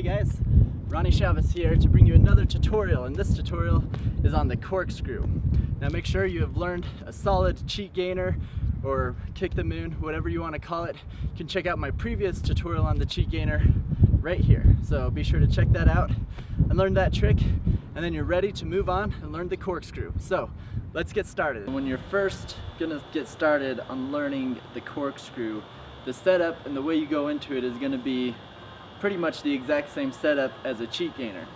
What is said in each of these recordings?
guys, Ronnie Chavez here to bring you another tutorial, and this tutorial is on the corkscrew. Now make sure you have learned a solid cheat gainer or kick the moon, whatever you want to call it. You can check out my previous tutorial on the cheat gainer right here. So be sure to check that out and learn that trick, and then you're ready to move on and learn the corkscrew. So let's get started. When you're first gonna get started on learning the corkscrew, the setup and the way you go into it is gonna be pretty much the exact same setup as a cheat gainer.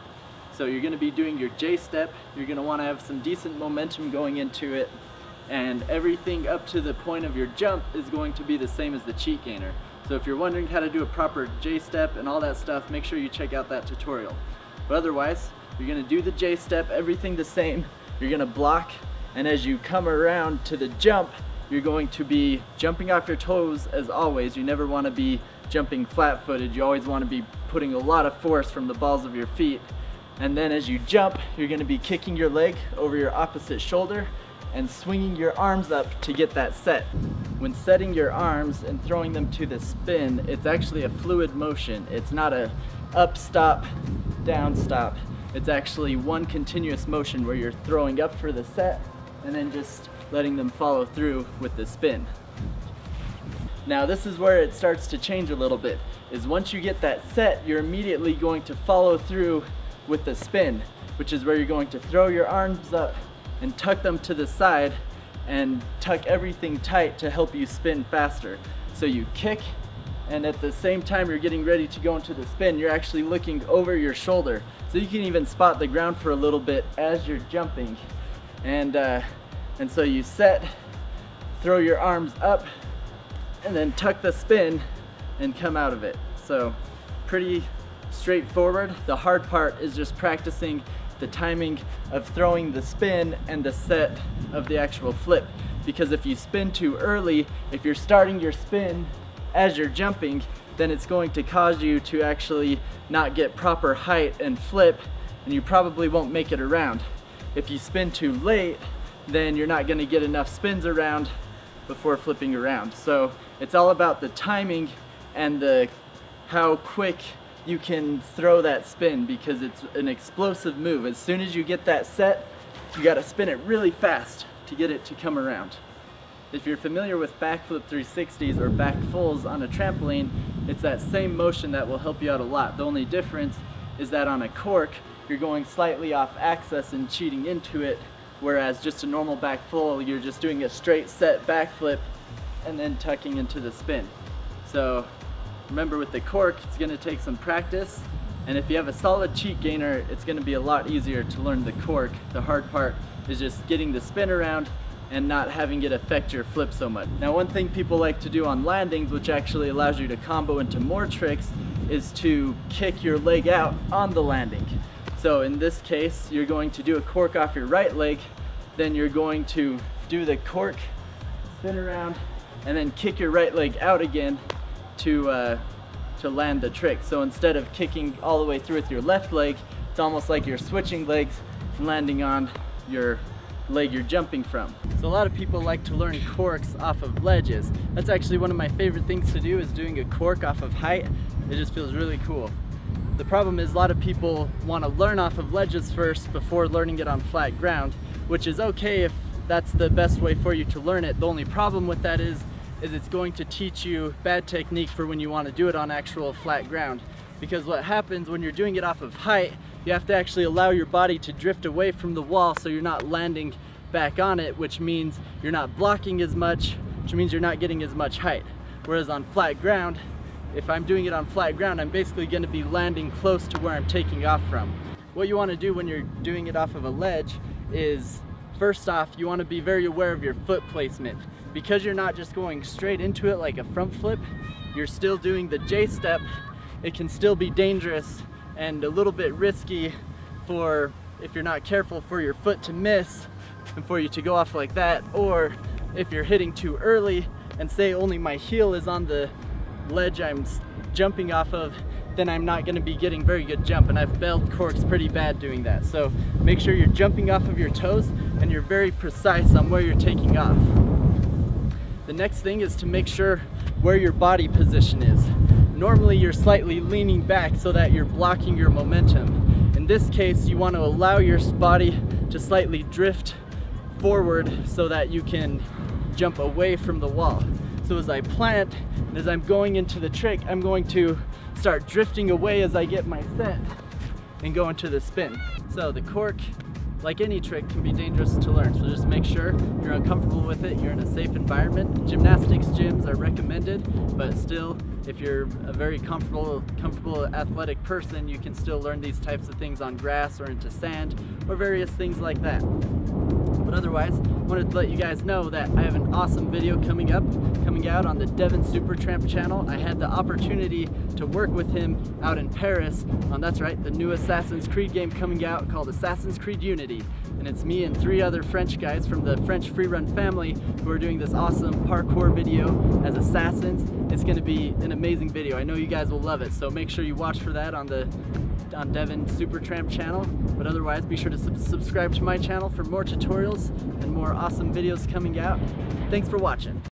So you're going to be doing your J step, you're going to want to have some decent momentum going into it, and everything up to the point of your jump is going to be the same as the cheat gainer. So if you're wondering how to do a proper J step and all that stuff, make sure you check out that tutorial. But otherwise, you're going to do the J step, everything the same, you're going to block, and as you come around to the jump, you're going to be jumping off your toes as always. You never want to be jumping flat-footed. You always want to be putting a lot of force from the balls of your feet. And then as you jump, you're going to be kicking your leg over your opposite shoulder and swinging your arms up to get that set. When setting your arms and throwing them to the spin, it's actually a fluid motion. It's not a up stop, down stop. It's actually one continuous motion where you're throwing up for the set and then just letting them follow through with the spin. Now this is where it starts to change a little bit, is once you get that set, you're immediately going to follow through with the spin, which is where you're going to throw your arms up and tuck them to the side and tuck everything tight to help you spin faster. So you kick, and at the same time you're getting ready to go into the spin, you're actually looking over your shoulder. So you can even spot the ground for a little bit as you're jumping. And so you set, throw your arms up, and then tuck the spin and come out of it. So pretty straightforward. The hard part is just practicing the timing of throwing the spin and the set of the actual flip. Because if you spin too early, if you're starting your spin as you're jumping, then it's going to cause you to actually not get proper height and flip, and you probably won't make it around. If you spin too late, then you're not going to get enough spins around before flipping around. So it's all about the timing and how quick you can throw that spin, because it's an explosive move. As soon as you get that set, you got to spin it really fast to get it to come around. If you're familiar with backflip 360s or back fulls on a trampoline, it's that same motion that will help you out a lot. The only difference is that on a cork, you're going slightly off axis and cheating into it, whereas just a normal back full, you're just doing a straight set backflip and then tucking into the spin. So remember, with the cork, it's going to take some practice, and if you have a solid cheat gainer, it's going to be a lot easier to learn the cork. The hard part is just getting the spin around and not having it affect your flip so much. Now, one thing people like to do on landings, which actually allows you to combo into more tricks, is to kick your leg out on the landing. So in this case, you're going to do a cork off your right leg, then you're going to do the cork, spin around, and then kick your right leg out again to land the trick. So instead of kicking all the way through with your left leg, it's almost like you're switching legs and landing on your leg you're jumping from. So a lot of people like to learn corks off of ledges. That's actually one of my favorite things to do, is doing a cork off of height. It just feels really cool. The problem is a lot of people want to learn off of ledges first before learning it on flat ground, which is okay if that's the best way for you to learn it. The only problem with that is it's going to teach you bad technique for when you want to do it on actual flat ground. Because what happens when you're doing it off of height, you have to actually allow your body to drift away from the wall so you're not landing back on it, which means you're not blocking as much, which means you're not getting as much height. Whereas on flat ground, if I'm doing it on flat ground, I'm basically going to be landing close to where I'm taking off from. What you want to do when you're doing it off of a ledge is, first off, you want to be very aware of your foot placement. Because you're not just going straight into it like a front flip, you're still doing the J step. It can still be dangerous and a little bit risky for, if you're not careful, for your foot to miss and for you to go off like that, or if you're hitting too early and say only my heel is on the ledge I'm jumping off of, then I'm not going to be getting very good jump, and I've bailed corks pretty bad doing that. So make sure you're jumping off of your toes and you're very precise on where you're taking off. The next thing is to make sure where your body position is. And Normally you're slightly leaning back so that you're blocking your momentum. In this case, you want to allow your body to slightly drift forward so that you can jump away from the wall. So as I plant, and as I'm going into the trick, I'm going to start drifting away as I get my set and go into the spin. So the cork, like any trick, can be dangerous to learn. So just make sure you're uncomfortable with it, you're in a safe environment. Gymnastics gyms are recommended, but still, if you're a very comfortable athletic person, you can still learn these types of things on grass or into sand or various things like that. But otherwise, I wanted to let you guys know that I have an awesome video coming out on the Devin Supertramp channel. I had the opportunity to work with him out in Paris on, that's right, the new Assassin's Creed game coming out called Assassin's Creed Unity. And it's me and 3 other French guys from the French freerun family who are doing this awesome parkour video as assassins. It's going to be an amazing video. I know you guys will love it, so make sure you watch for that on Devin Supertramp channel. But otherwise, be sure to subscribe to my channel for more tutorials and more awesome videos coming out. Thanks for watching.